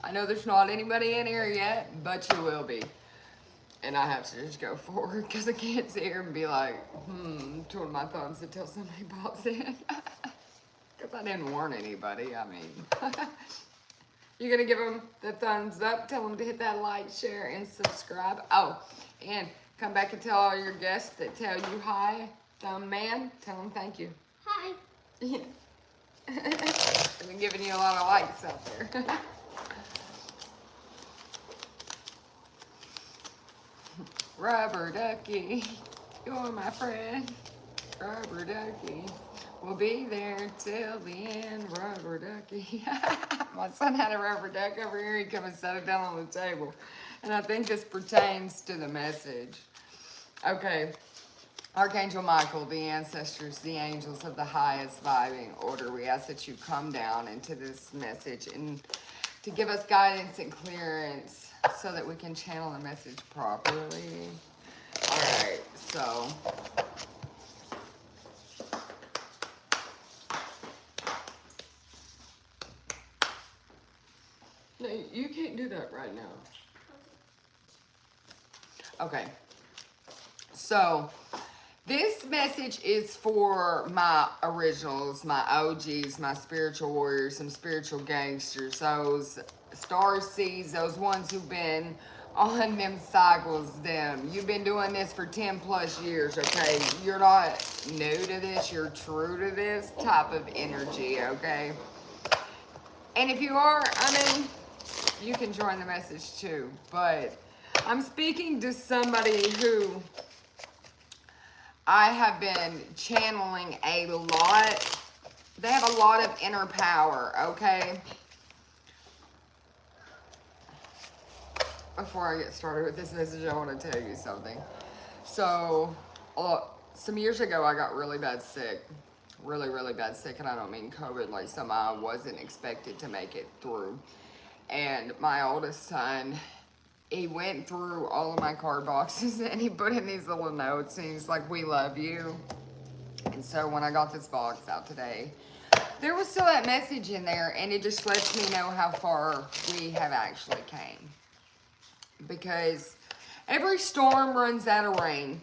I know there's not anybody in here yet, but you will be. And I have to just go forward because I can't sit here and be like, twiddle my thumbs until somebody pops in. Because I didn't warn anybody, I mean. You're going to give them the thumbs up, tell them to hit that like, share, and subscribe. Oh, and come back and tell all your guests that tell you hi. Thumb man, tell them thank you. Hi. Yeah. I've been giving you a lot of likes out there. Rubber ducky, you're my friend. Rubber ducky, we'll be there till the end. Rubber ducky. My son had a rubber duck over here. He come and set it down on the table. And I think this pertains to the message. Okay. Archangel Michael, the ancestors, the angels of the highest vibing order, we ask that you come down into this message and to give us guidance and clearance so that we can channel the message properly. All right, so no, you can't do that right now. Okay, so this message is for my originals, my OGs, my spiritual warriors, some spiritual gangsters, those star seeds, those ones who've been on them cycles, you've been doing this for 10 plus years, okay? You're not new to this, you're true to this type of energy, okay? And if you are, I mean, you can join the message too, but I'm speaking to somebody who I have been channeling a lot. They have a lot of inner power, okay? Before I get started with this message, I want to tell you something. So, some years ago, I got really bad sick. Really, really bad sick, and I don't mean COVID, like some I wasn't expected to make it through. And my oldest son, he went through all of my card boxes and he put in these little notes and he's like, "We love you." And so when I got this box out today, there was still that message in there, and it just lets me know how far we have actually came. Because every storm runs out of rain.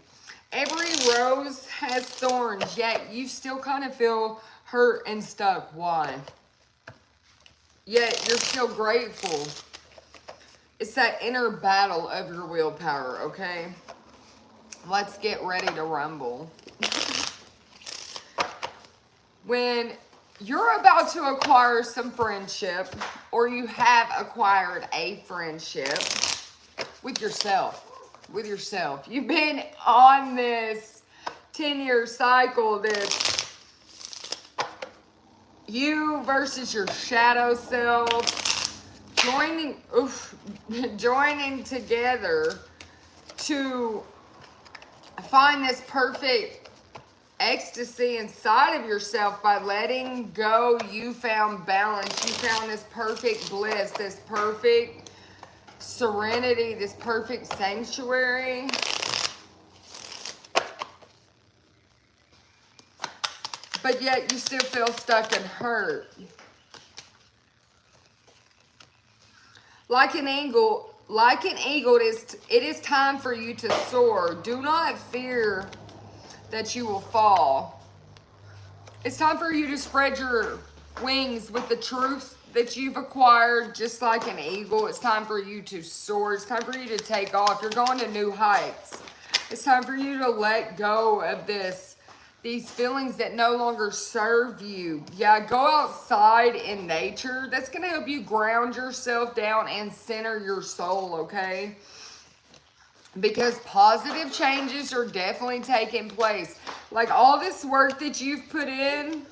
Every rose has thorns, yet you still kind of feel hurt and stuck. Why? Yet you're still grateful. It's that inner battle of your willpower, okay? Let's get ready to rumble. When you're about to acquire some friendship, or you have acquired a friendship with yourself, you've been on this 10-year cycle, this you versus your shadow self, joining together to find this perfect ecstasy inside of yourself by letting go. You found balance. You found this perfect bliss, this perfect serenity, this perfect sanctuary. But yet you still feel stuck and hurt. Like an eagle, it is time for you to soar. Do not fear that you will fall. It's time for you to spread your wings with the truth that you've acquired, just like an eagle. It's time for you to soar. It's time for you to take off. You're going to new heights. It's time for you to let go of these feelings that no longer serve you. Yeah, go outside in nature. That's going to help you ground yourself down and center your soul, okay? Because positive changes are definitely taking place. Like all this work that you've put in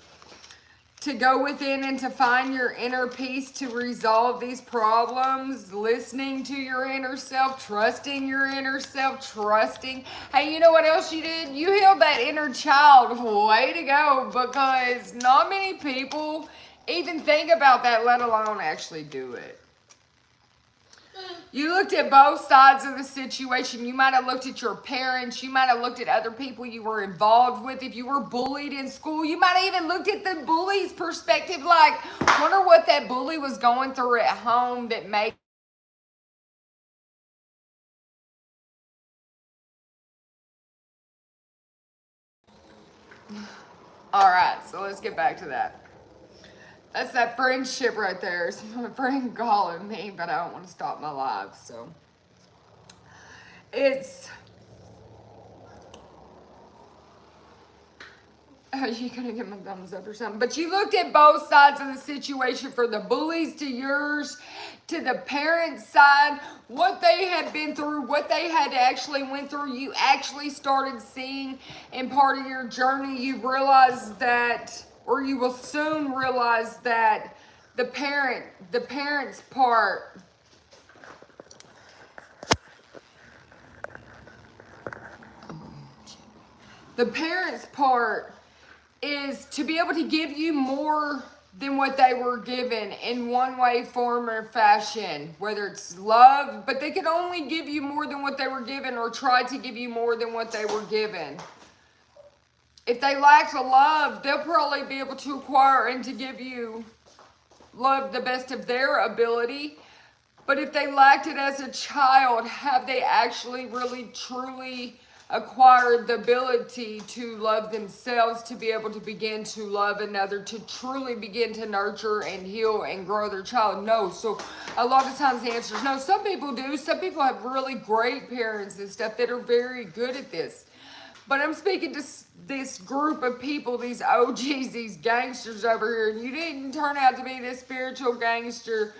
to go within and to find your inner peace, to resolve these problems, listening to your inner self, trusting your inner self, trusting. Hey, you know what else you did? You healed that inner child. Way to go, because not many people even think about that, let alone actually do it. You looked at both sides of the situation. You might have looked at your parents. You might have looked at other people you were involved with. If you were bullied in school, you might have even looked at the bully's perspective. Like, wonder what that bully was going through at home that made. All right, so let's get back to that. That's that friendship right there. It's my friend calling me, but I don't want to stop my live, so. It's... Are you gonna give my thumbs up or something? But you looked at both sides of the situation, for the bullies to yours, to the parents' side, what they had been through, what they had actually went through. You actually started seeing in part of your journey, you realized that, or you will soon realize that the parents' part, the parents' part is to be able to give you more than what they were given in one way, form, or fashion. Whether it's love, but they could only give you more than what they were given, or try to give you more than what they were given. If they lacked love, they'll probably be able to acquire and to give you love the best of their ability. But if they lacked it as a child, have they actually really truly acquired the ability to love themselves, to be able to begin to love another, to truly begin to nurture and heal and grow their child? No. So a lot of times the answer is no. Some people do. Some people have really great parents and stuff that are very good at this. But I'm speaking to this group of people, these OGs, these gangsters over here, and you didn't turn out to be this spiritual gangster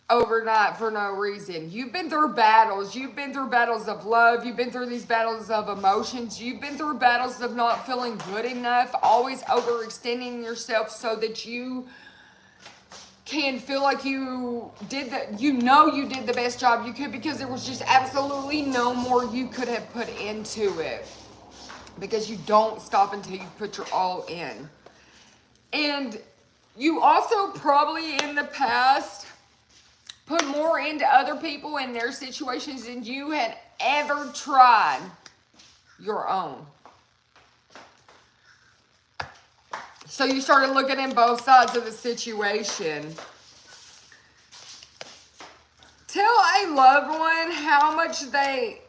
overnight for no reason. You've been through battles. You've been through battles of love. You've been through these battles of emotions. You've been through battles of not feeling good enough, always overextending yourself so that you can feel like you did you did the best job you could, because there was just absolutely no more you could have put into it, because you don't stop until you put your all in. And you also probably in the past put more into other people and their situations than you had ever tried your own. So you started looking at both sides of the situation. Tell a loved one how much they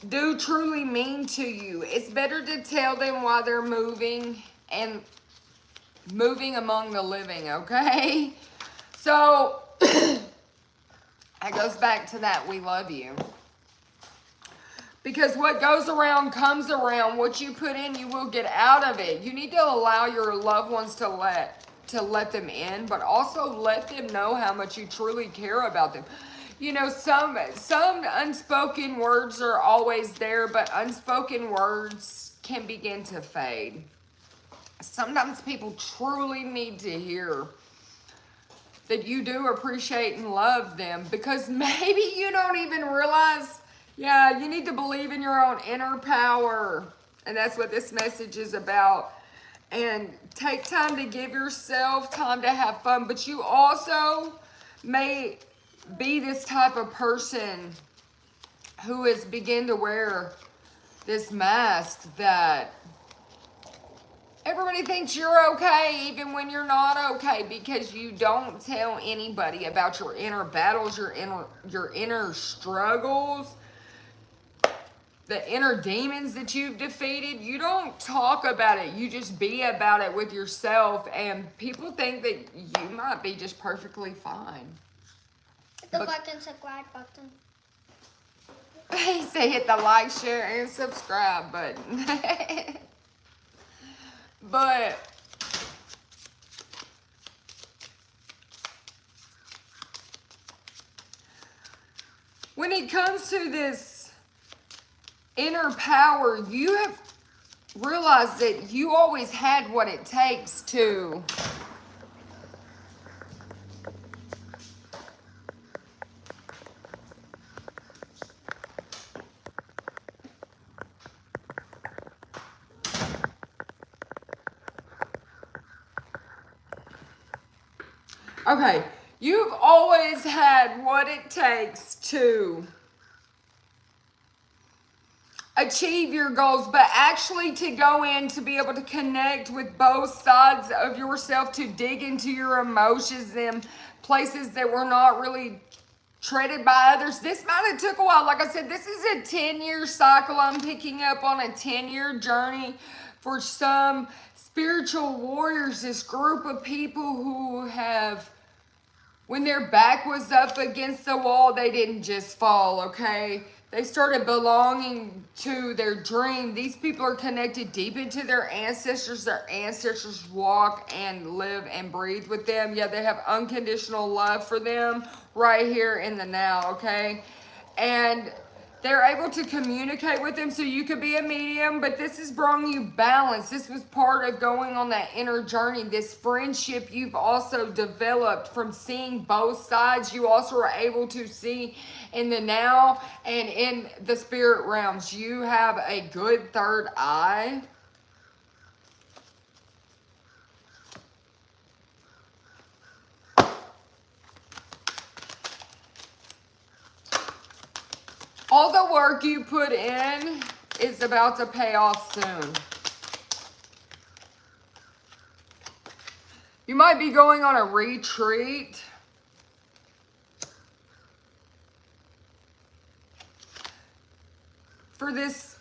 do truly mean to you. It's better to tell them while they're moving and moving among the living, okay? So, it goes back to that, we love you. Because what goes around comes around. What you put in, you will get out of it. You need to allow your loved ones to let them in, but also let them know how much you truly care about them. You know, some unspoken words are always there, but unspoken words can begin to fade. Sometimes people truly need to hear that you do appreciate and love them, because maybe you don't even realize, yeah, you need to believe in your own inner power. And that's what this message is about. And take time to give yourself time to have fun. But you also may be this type of person who has begun to wear this mask that everybody thinks you're okay even when you're not okay, because you don't tell anybody about your inner battles, your inner struggles, the inner demons that you've defeated. You don't talk about it. You just be about it with yourself, and people think that you might be just perfectly fine. Hit the button, subscribe button. He said hit the like, share, and subscribe button. But when it comes to this inner power, you have realized that you always had what it takes to Okay, you've always had what it takes to achieve your goals, but actually to go in to be able to connect with both sides of yourself, to dig into your emotions and places that were not really treaded by others. This might have took a while. Like I said, this is a 10-year cycle. I'm picking up on a 10-year journey for some spiritual warriors, this group of people who have, when their back was up against the wall, they didn't just fall, okay? They started belonging to their dream. These people are connected deep into their ancestors. Their ancestors walk and live and breathe with them. Yeah, they have unconditional love for them right here in the now, okay? And they're able to communicate with them, so you could be a medium, but this has brought you balance. This was part of going on that inner journey. This friendship you've also developed from seeing both sides. You also are able to see in the now and in the spirit realms. You have a good third eye. All the work you put in is about to pay off soon. You might be going on a retreat. For this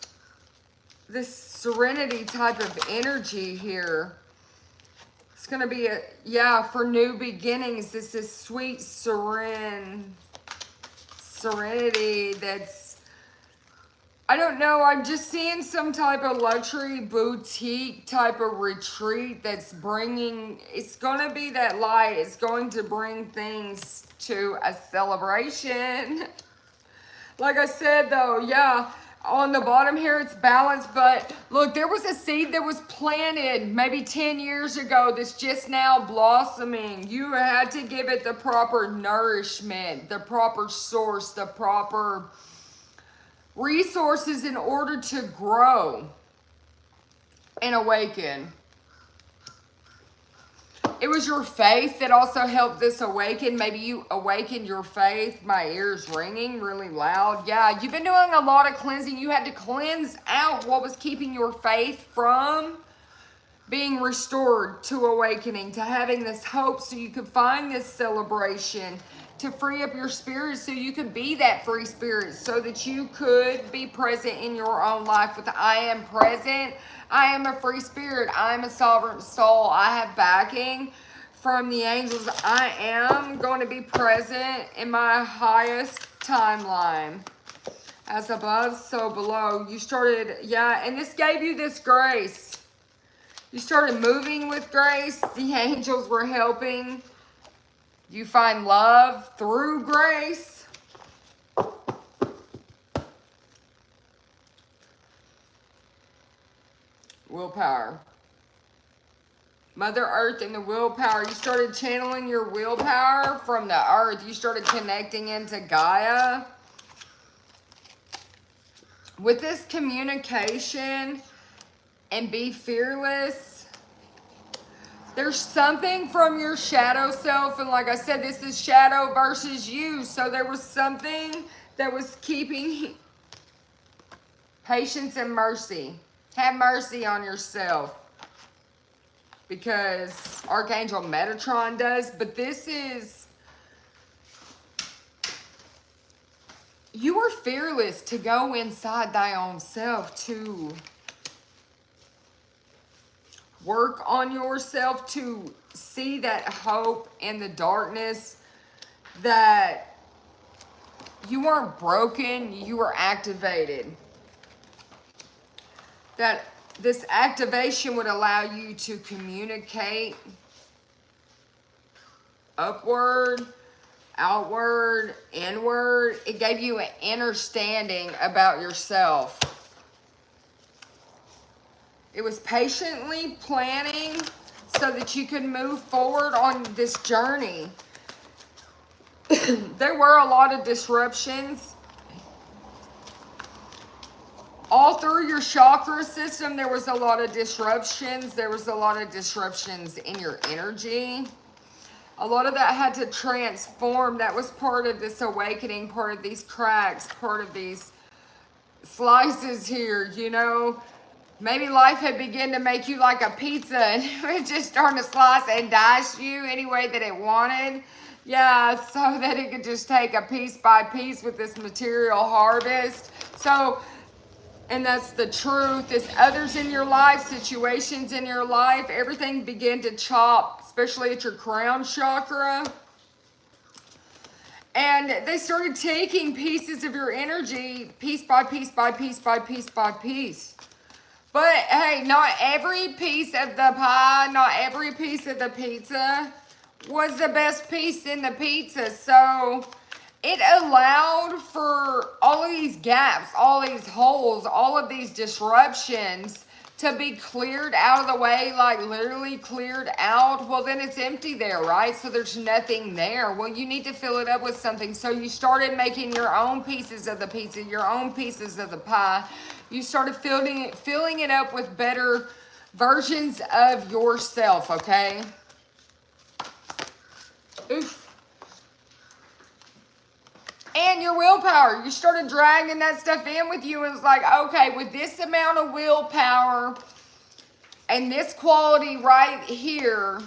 serenity type of energy here. It's going to be for new beginnings. This is sweet serenity that's, I don't know, I'm just seeing some type of luxury boutique type of retreat that's bringing, it's going to be that light. It's going to bring things to a celebration. Like I said though, yeah, on the bottom here it's balanced, but look, there was a seed that was planted maybe 10 years ago that's just now blossoming. You had to give it the proper nourishment, the proper source, the proper resources in order to grow and awaken. It was your faith that also helped this awaken. Maybe you awakened your faith. My ears ringing really loud. Yeah, you've been doing a lot of cleansing. You had to cleanse out what was keeping your faith from being restored to awakening, to having this hope so you could find this celebration, to free up your spirit so you could be that free spirit, so that you could be present in your own life with I am present. I am a free spirit. I am a sovereign soul. I have backing from the angels. I am going to be present in my highest timeline. As above, so below. You started, and this gave you this grace. You started moving with grace. The angels were helping. You find love through grace. Willpower. Mother Earth and the willpower. You started channeling your willpower from the earth. You started connecting into Gaia. With this communication and be fearless, there's something from your shadow self. And like I said, this is shadow versus you. So there was something that was keeping patience and mercy. Have mercy on yourself. Because Archangel Metatron does. But this is, you are fearless to go inside thy own self, to work on yourself, to see that hope in the darkness, that you weren't broken, you were activated. That this activation would allow you to communicate upward, outward, inward. It gave you an understanding about yourself. It was patiently planning so that you could move forward on this journey. There were a lot of disruptions. All through your chakra system, there was a lot of disruptions. There was a lot of disruptions in your energy. A lot of that had to transform. That was part of this awakening, part of these cracks, part of these slices here, you know. Maybe life had begun to make you like a pizza and it was just starting to slice and dice you any way that it wanted. Yeah, so that it could just take a piece by piece with this material harvest. So, and that's the truth. It's others in your life, situations in your life, everything began to chop, especially at your crown chakra. And they started taking pieces of your energy, piece by piece by piece by piece by piece. But hey, not every piece of the pie, not every piece of the pizza was the best piece in the pizza. So it allowed for all of these gaps, all these holes, all of these disruptions to be cleared out of the way, like literally cleared out. Well, then it's empty there, right? So there's nothing there. Well, you need to fill it up with something. So you started making your own pieces of the pizza, your own pieces of the pie. You started filling it up with better versions of yourself, okay? Oof. And your willpower. You started dragging that stuff in with you and it's like, okay, with this amount of willpower and this quality right here,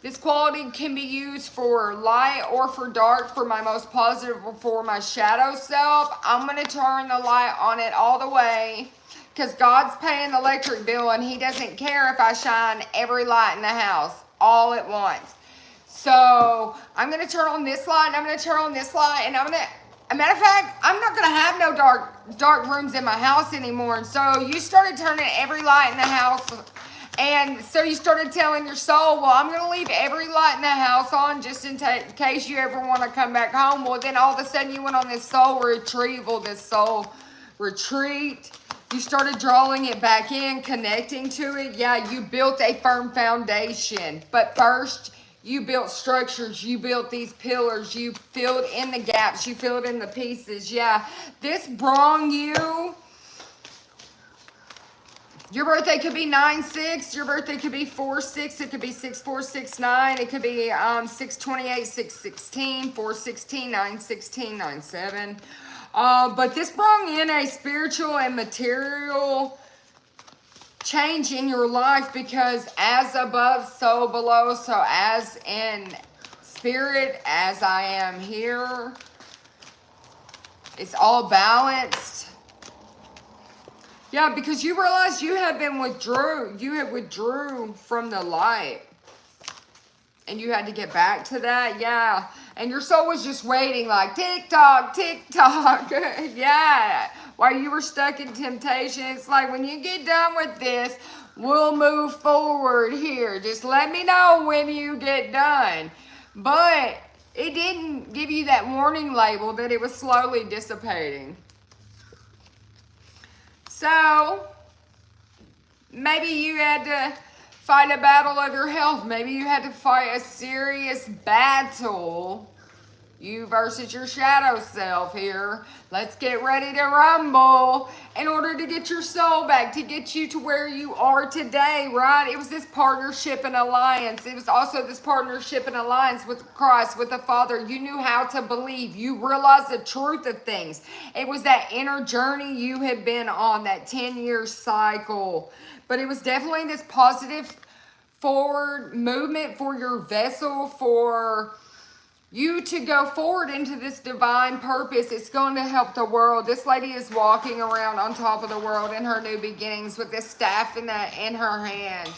this quality can be used for light or for dark, for my most positive or for my shadow self. I'm going to turn the light on it all the way because God's paying the electric bill and he doesn't care if I shine every light in the house all at once. So I'm going to turn on this light and I'm going to turn on this light and I'm going to, a matter of fact, I'm not going to have no dark rooms in my house anymore. And so you started turning every light in the house. And so you started telling your soul, well, I'm going to leave every light in the house on just in case you ever want to come back home. Well, then all of a sudden you went on this soul retrieval, this soul retreat. You started drawing it back in, connecting to it. Yeah, you built a firm foundation. But first, you built structures. You built these pillars. You filled in the gaps. You filled in the pieces. Yeah, this brought you... Your birthday could be 9/6. Your birthday could be 4/6. It could be 6/4/6/9. It could be 6/28, 6/16, 4/16, 9/16, 9/7. But this brought in a spiritual and material change in your life because as above, so below. So as in spirit, as I am here, it's all balanced. Yeah, because you realized you had withdrew from the light. And you had to get back to that, yeah. And your soul was just waiting like, tick-tock, tick-tock. Yeah, while you were stuck in temptation. It's like, when you get done with this, we'll move forward here. Just let me know when you get done. But it didn't give you that warning label that it was slowly dissipating. So, maybe you had to fight a battle of your health. Maybe you had to fight a serious battle. You versus your shadow self here. Let's get ready to rumble in order to get your soul back, to get you to where you are today, right? It was this partnership and alliance. It was also this partnership and alliance with Christ, with the Father. You knew how to believe. You realized the truth of things. It was that inner journey you had been on, that 10-year cycle. But it was definitely this positive forward movement for your vessel, for you to go forward into this divine purpose. It's going to help the world. This lady is walking around on top of the world in her new beginnings with this staff in her hand.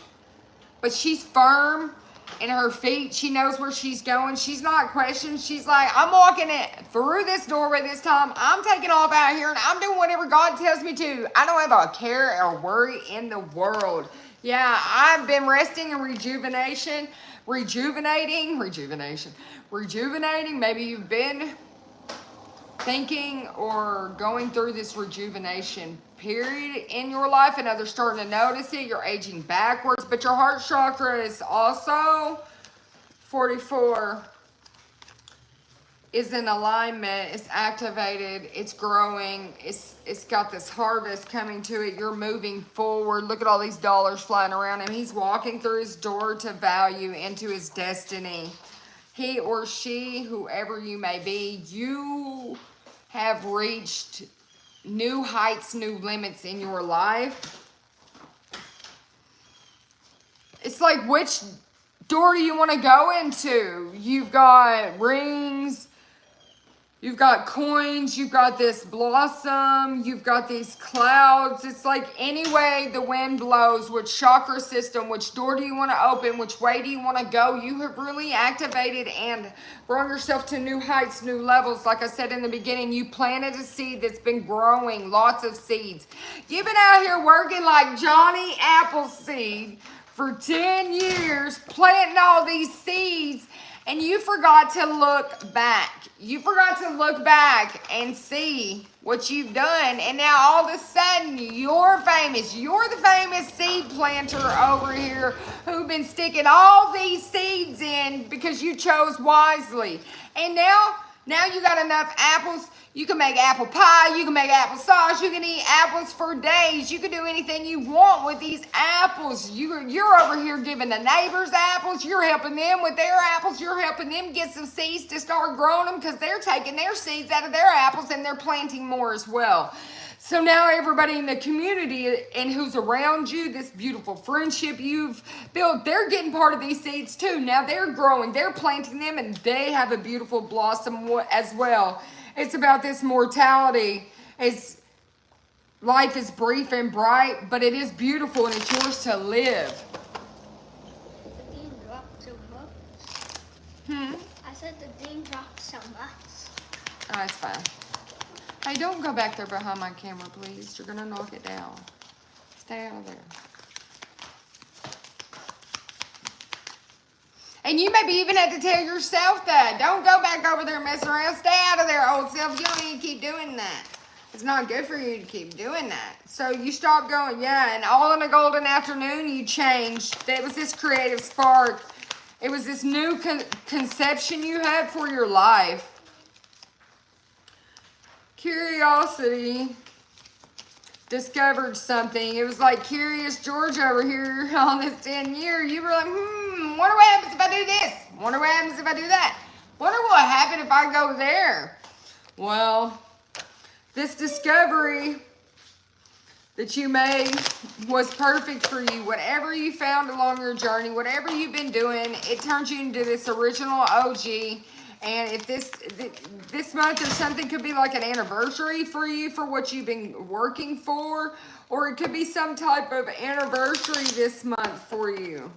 But she's firm in her feet. She knows where she's going. She's not questioning. She's like, I'm walking it through this doorway this time. I'm taking off out here and I'm doing whatever God tells me to. I don't have a care or worry in the world. Yeah, I've been resting and rejuvenating. Maybe you've been thinking or going through this rejuvenation period in your life and others starting to notice it. You're aging backwards, but your heart chakra is also 44, is in alignment, it's activated, it's growing, it's got this harvest coming to it. You're moving forward. Look at all these dollars flying around him. He's walking through his door to value into his destiny. he or she, whoever you may be, you have reached new heights, new limits in your life. It's like, which door do you want to go into? You've got rings, you've got coins, you've got this blossom, you've got these clouds. It's like any way the wind blows, which chakra system, which door do you want to open, which way do you want to go? You have really activated and brought yourself to new heights, new levels. Like I said in the beginning, you planted a seed that's been growing, lots of seeds. You've been out here working like Johnny Appleseed for 10 years, planting all these seeds, and you forgot to look back. You forgot to look back and see what you've done. And now all of a sudden, you're famous. You're the famous seed planter over here who've been sticking all these seeds in because you chose wisely. And now you got enough apples. You can make apple pie. You can make applesauce. You can eat apples for days. You can do anything you want with these apples. You're over here giving the neighbors apples. You're helping them with their apples. You're helping them get some seeds to start growing them because they're taking their seeds out of their apples and they're planting more as well. So now everybody in the community and who's around you, this beautiful friendship you've built, they're getting part of these seeds too. Now they're growing, they're planting them, and they have a beautiful blossom as well. It's about this mortality. Life is brief and bright, but it is beautiful and it's yours to live. The bean dropped so much. I said the bean dropped so much. Oh, it's fine. Hey, don't go back there behind my camera, please. You're going to knock it down. Stay out of there. And you maybe even have to tell yourself that. Don't go back over there and mess around. Stay out of there, old self. You don't need to keep doing that. It's not good for you to keep doing that. So you stop going, yeah, and all in a golden afternoon, you changed. There was this creative spark. It was this new conception you had for your life. Curiosity discovered something. It was like Curious George over here on this 10 year. You were like, wonder what happens if I do this. Wonder what happens if I do that. Wonder what happened if I go there. Well, this discovery that you made was perfect for you. Whatever you found along your journey, whatever you've been doing, it turns you into this original OG. And if this month or something could be like an anniversary for you for what you've been working for, or it could be some type of anniversary this month for you.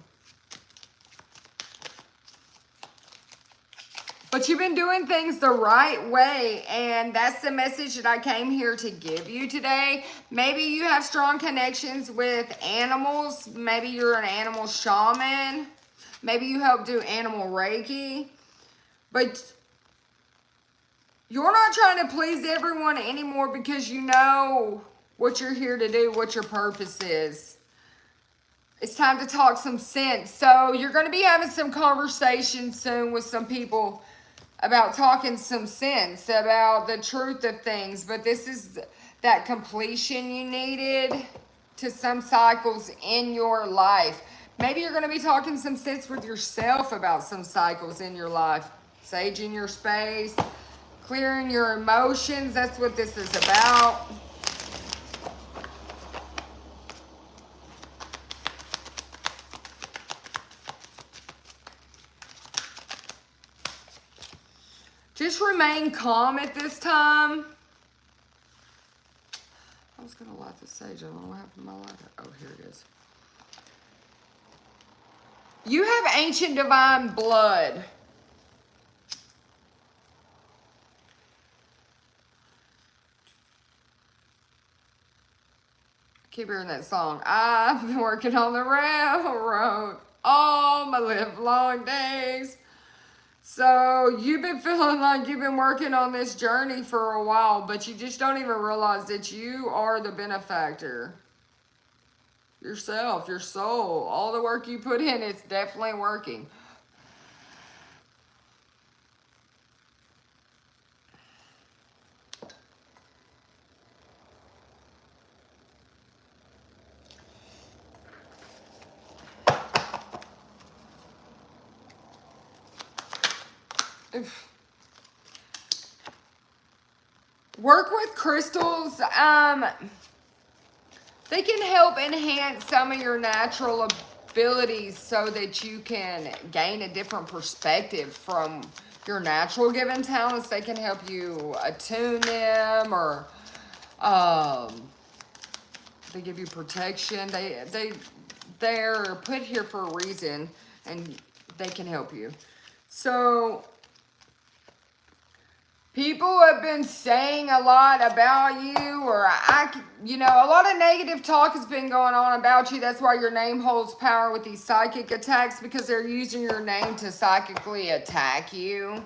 But you've been doing things the right way, and that's the message that I came here to give you today. Maybe you have strong connections with animals. Maybe you're an animal shaman. Maybe you help do animal Reiki. But you're not trying to please everyone anymore because you know what you're here to do, what your purpose is. It's time to talk some sense. So you're going to be having some conversations soon with some people about talking some sense, about the truth of things. But this is that completion you needed to some cycles in your life. Maybe you're going to be talking some sense with yourself about some cycles in your life. Saging your space, clearing your emotions. That's what this is about. Just remain calm at this time. I was going to light the sage. I don't know what happened to my lighter. Oh, here it is. You have ancient divine blood. Keep hearing that song. I've been working on the railroad all my live long days. So you've been feeling like you've been working on this journey for a while, but you just don't even realize that you are the benefactor. Yourself, your soul, all the work you put in, it's definitely working. Work with crystals. They can help enhance some of your natural abilities so that you can gain a different perspective from your natural given talents. They can help you attune them, or they give you protection. They're put here for a reason, and they can help you. So people have been saying a lot about you, or you know, a lot of negative talk has been going on about you. That's why your name holds power with these psychic attacks, because they're using your name to psychically attack you.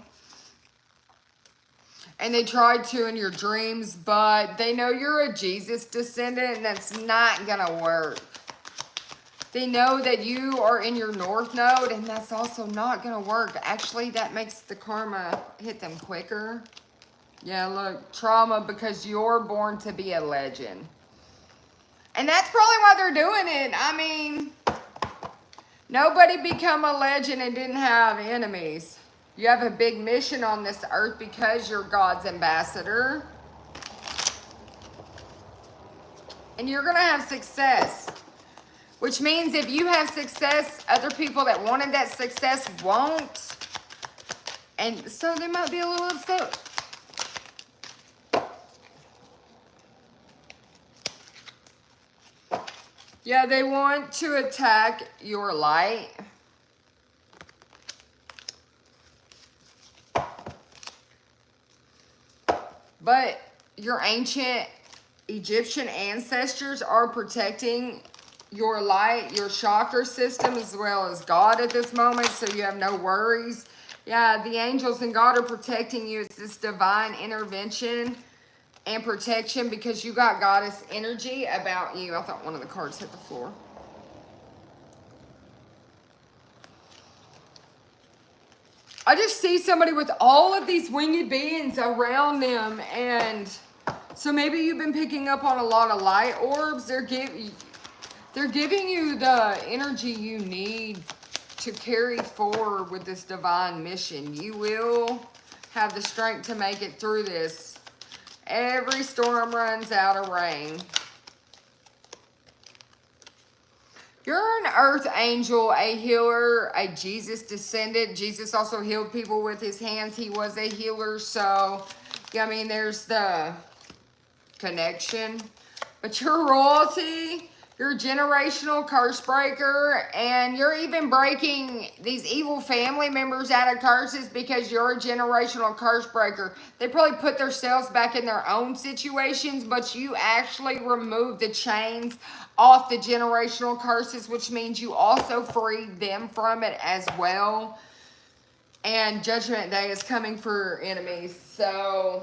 And they tried to in your dreams, but they know you're a Jesus descendant, and that's not gonna work. They know that you are in your North Node, and that's also not gonna work. Actually, that makes the karma hit them quicker. Yeah, look, trauma, because you're born to be a legend. And that's probably why they're doing it. I mean, nobody become a legend and didn't have enemies. You have a big mission on this earth because you're God's ambassador. And you're going to have success. Which means if you have success, other people that wanted that success won't. And so they might be a little upset. Yeah, they want to attack your light. But your ancient Egyptian ancestors are protecting your light, your chakra system, as well as God at this moment, so you have no worries. Yeah, the angels and God are protecting you. It's this divine intervention and protection because you got goddess energy about you. I thought one of the cards hit the floor. I just see somebody with all of these winged beings around them, and so maybe you've been picking up on a lot of light orbs. They're giving you the energy you need to carry forward with this divine mission. You will have the strength to make it through this. Every storm runs out of rain. You're an earth angel, a healer, a Jesus descendant. Jesus also healed people with his hands. He was a healer. So, yeah, I mean, there's the connection. But you're royalty. You're a generational curse breaker, and you're even breaking these evil family members out of curses because you're a generational curse breaker. They probably put themselves back in their own situations, but you actually remove the chains off the generational curses, which means you also freed them from it as well. And Judgment Day is coming for enemies, so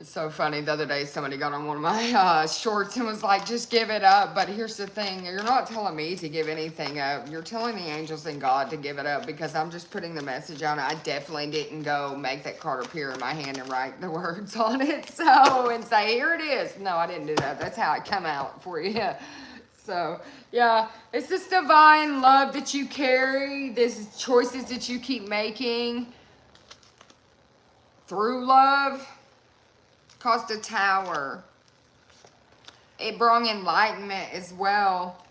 it's so funny. The other day, somebody got on one of my shorts and was like, just give it up. But here's the thing. You're not telling me to give anything up. You're telling the angels and God to give it up, because I'm just putting the message on it. I definitely didn't go make that card appear in my hand and write the words on it. So, and say, here it is. No, I didn't do that. That's how it come out for you. So, yeah, it's this divine love that you carry. These choices that you keep making through love. Caused a tower. It brought enlightenment as well.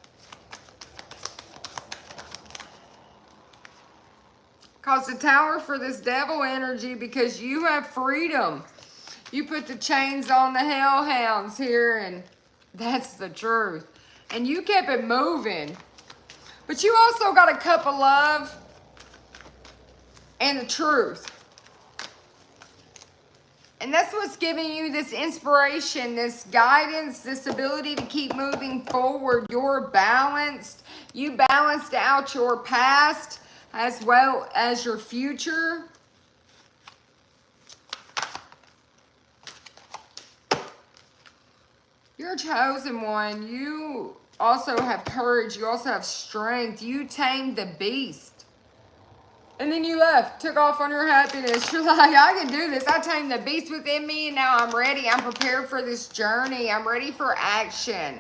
Caused a tower for this devil energy because you have freedom. You put the chains on the hellhounds here, and that's the truth. And you kept it moving. But you also got a cup of love and the truth. And that's what's giving you this inspiration, this guidance, this ability to keep moving forward. You're balanced. You balanced out your past as well as your future. You're a chosen one. You also have courage. You also have strength. You tamed the beast. And then you left, took off on your happiness. You're like, I can do this. I tamed the beast within me and now I'm ready. I'm prepared for this journey. I'm ready for action.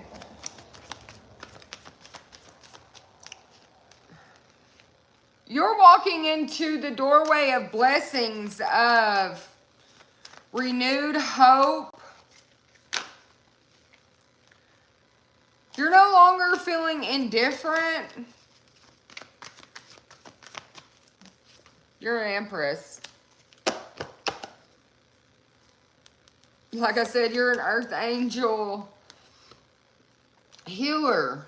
You're walking into the doorway of blessings, of renewed hope. You're no longer feeling indifferent. You're an empress. Like I said, you're an earth angel healer.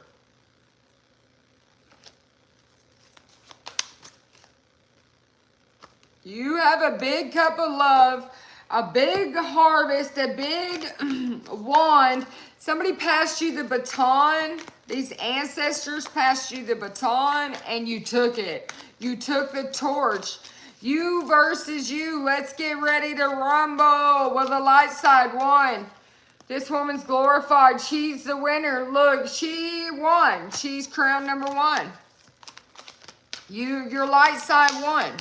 You have a big cup of love, a big harvest, a big wand. Somebody passed you the baton. These ancestors passed you the baton and you took it. You took the torch. You versus you. Let's get ready to rumble. Well, the light side won. This woman's glorified. She's the winner. Look, she won. She's crowned number one. Your light side won.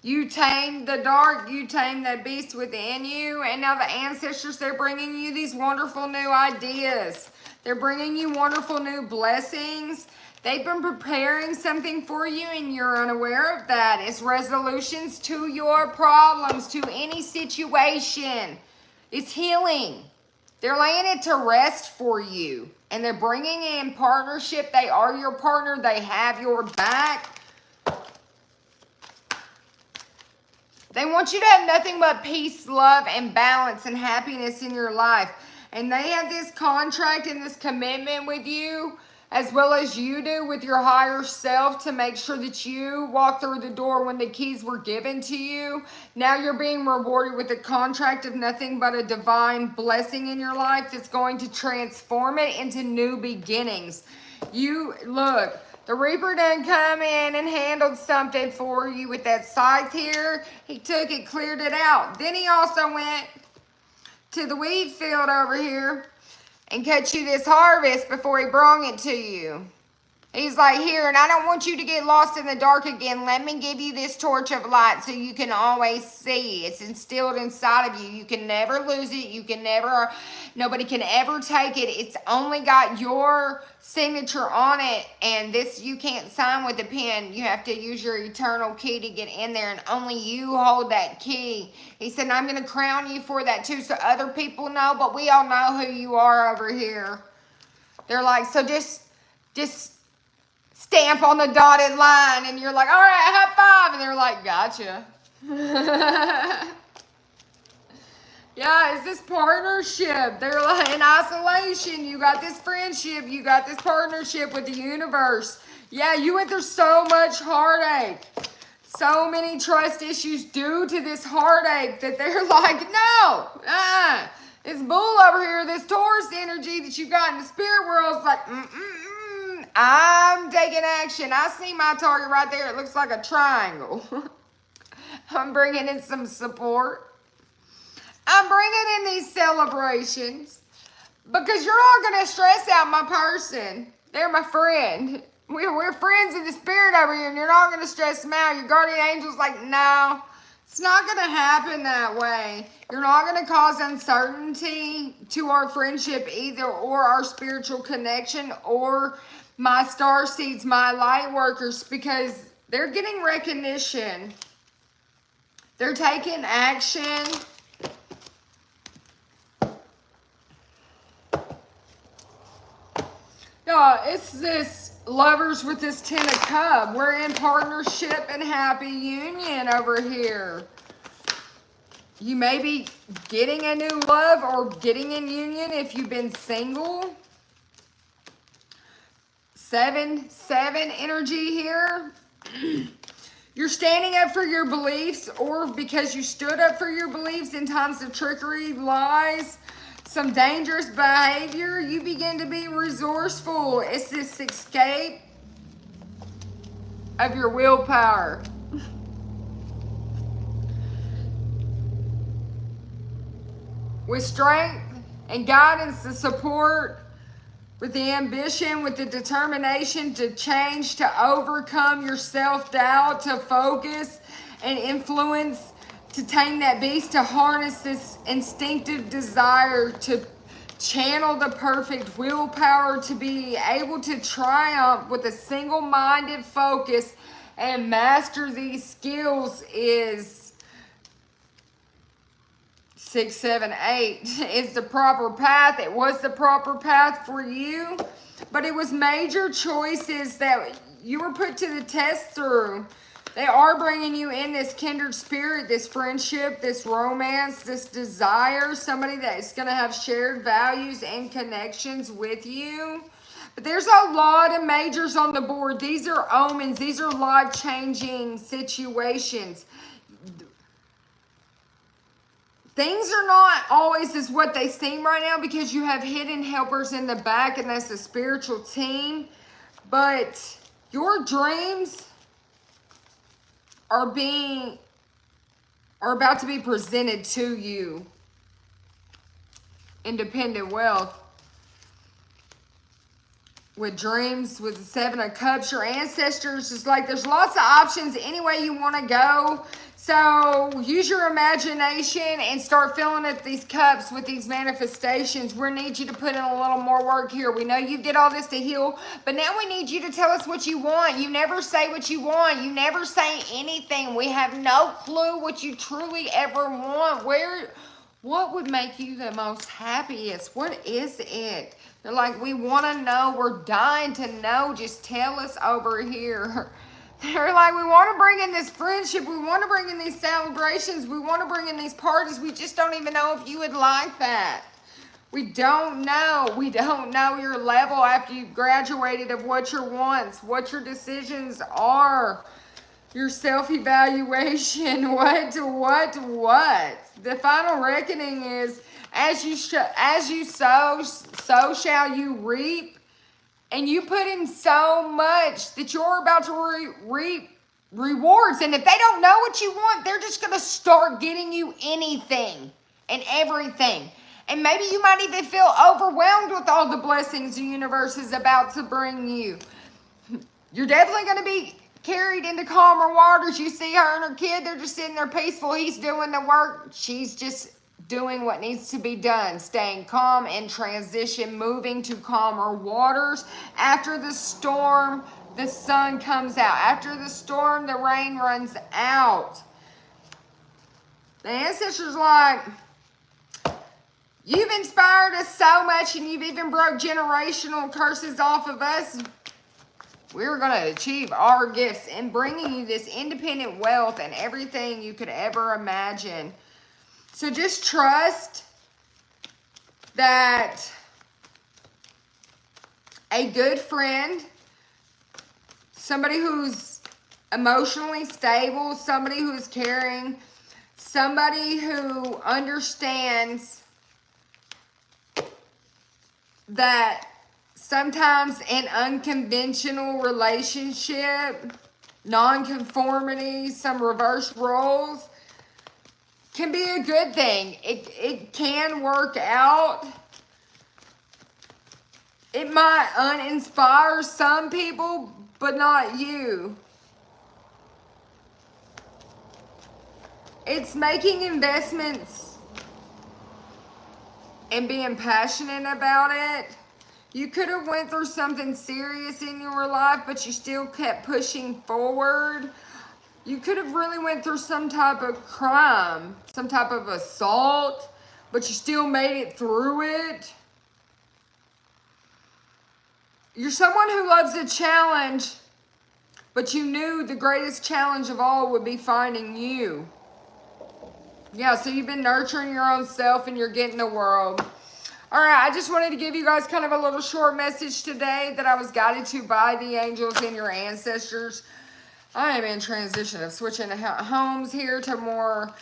You tamed the dark, you tamed that beast within you, and now the ancestors, they're bringing you these wonderful new ideas. They're bringing you wonderful new blessings. They've been preparing something for you and you're unaware of that. It's resolutions to your problems, to any situation. It's healing. They're laying it to rest for you. And they're bringing in partnership. They are your partner. They have your back. They want you to have nothing but peace, love, and balance and happiness in your life. And they have this contract and this commitment with you, as well as you do with your higher self, to make sure that you walk through the door when the keys were given to you. Now you're being rewarded with a contract of nothing but a divine blessing in your life that's going to transform it into new beginnings. You, look, the Reaper done come in and handled something for you with that scythe here. He took it, cleared it out. Then he also went to the wheat field over here and cut you this harvest before he brought it to you. He's like, here, and I don't want you to get lost in the dark again. Let me give you this torch of light so you can always see. It's instilled inside of you. You can never lose it. You can never, nobody can ever take it. It's only got your signature on it, and this you can't sign with a pen. You have to use your eternal key to get in there, and only you hold that key. He said, I'm going to crown you for that too, so other people know, but we all know who you are over here. They're like, so just stamp on the dotted line, and you're like, all right, high five, and they're like, gotcha. Yeah, it's this partnership. They're like, in isolation, you got this friendship, you got this partnership with the universe. Yeah, you went through so much heartache, so many trust issues due to this heartache that they're like, no, it's bull over here. This Taurus energy that you got in the spirit world is like, I'm taking action. I see my target right there. It looks like a triangle. I'm bringing in some support. I'm bringing in these celebrations because you're not going to stress out my person. They're my friend. We're friends in the spirit over here, and you're not going to stress them out. Your guardian angel's like, no, it's not going to happen that way. You're not going to cause uncertainty to our friendship either, or our spiritual connection, or my star seeds, my light workers, because they're getting recognition. They're taking action. Yeah, it's this lovers with this 10 of Cups. We're in partnership and happy union over here. You may be getting a new love or getting in union if you've been single. 7-7 energy here. You're standing up for your beliefs, or because you stood up for your beliefs in times of trickery, lies, some dangerous behavior. You begin to be resourceful. It's this escape of your willpower. With strength and guidance and support, with the ambition, with the determination to change, to overcome your self-doubt, to focus and influence, to tame that beast, to harness this instinctive desire, to channel the perfect willpower, to be able to triumph with a single-minded focus and master these skills is 6, 7, 8 is the proper path. It was the proper path for you, but it was major choices that you were put to the test through. They are bringing you in this kindred spirit, this friendship, this romance, this desire, somebody that is going to have shared values and connections with you. But there's a lot of majors on the board. These are omens. These are life-changing situations. Things are not always as what they seem right now because you have hidden helpers in the back, and that's a spiritual team. But your dreams are about to be presented to you. Independent wealth. With dreams, with the 7 of Cups, your ancestors, is like there's lots of options any way you want to go. So use your imagination and start filling up these cups with these manifestations. We need you to put in a little more work here. We know you did all this to heal, but now we need you to tell us what you want. You never say what you want. You never say anything. We have no clue what you truly ever want. What would make you the most happiest? What is it? They're like, we want to know. We're dying to know. Just tell us over here. They're like, we want to bring in this friendship. We want to bring in these celebrations. We want to bring in these parties. We just don't even know if you would like that. We don't know. We don't know your level after you've graduated of what your wants, what your decisions are, your self-evaluation, what. The final reckoning is, as you sow, so shall you reap. And you put in so much that you're about to reap rewards. And if they don't know what you want, they're just going to start getting you anything and everything. And maybe you might even feel overwhelmed with all the blessings the universe is about to bring you. You're definitely going to be carried into calmer waters. You see her and her kid, they're just sitting there peaceful. He's doing the work. She's just doing what needs to be done, staying calm in transition, moving to calmer waters. After the storm, the sun comes out. After the storm, the rain runs out. The ancestors like, you've inspired us so much, and you've even broke generational curses off of us. We're going to achieve our gifts in bringing you this independent wealth and everything you could ever imagine. So just trust that a good friend, somebody who's emotionally stable, somebody who's caring, somebody who understands that sometimes an unconventional relationship, non-conformity, some reverse roles, can be a good thing. It can work out. It might uninspire some people, but not you. It's making investments and being passionate about it. You could have went through something serious in your life, but you still kept pushing forward. You could have really went through some type of crime, some type of assault, but you still made it through it. You're someone who loves a challenge, but you knew the greatest challenge of all would be finding you. Yeah, so you've been nurturing your own self and you're getting the world. All right, I just wanted to give you guys kind of a little short message today that I was guided to by the angels and your ancestors. I am in transition of switching homes here to a more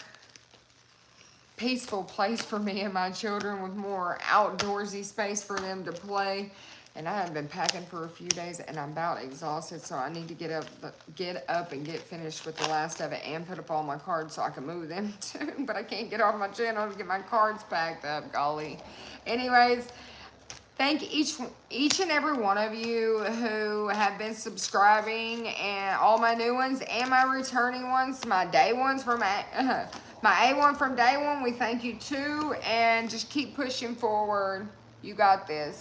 peaceful place for me and my children with more outdoorsy space for them to play. And I have been packing for a few days and I'm about exhausted, so I need to get up and get finished with the last of it and put up all my cards so I can move them too. But I can't get off my channel to get my cards packed up, golly. Anyways, Thank each and every one of you who have been subscribing, and all my new ones and my returning ones, my day ones from my A1 from day one. We thank you too, and just keep pushing forward. You got this.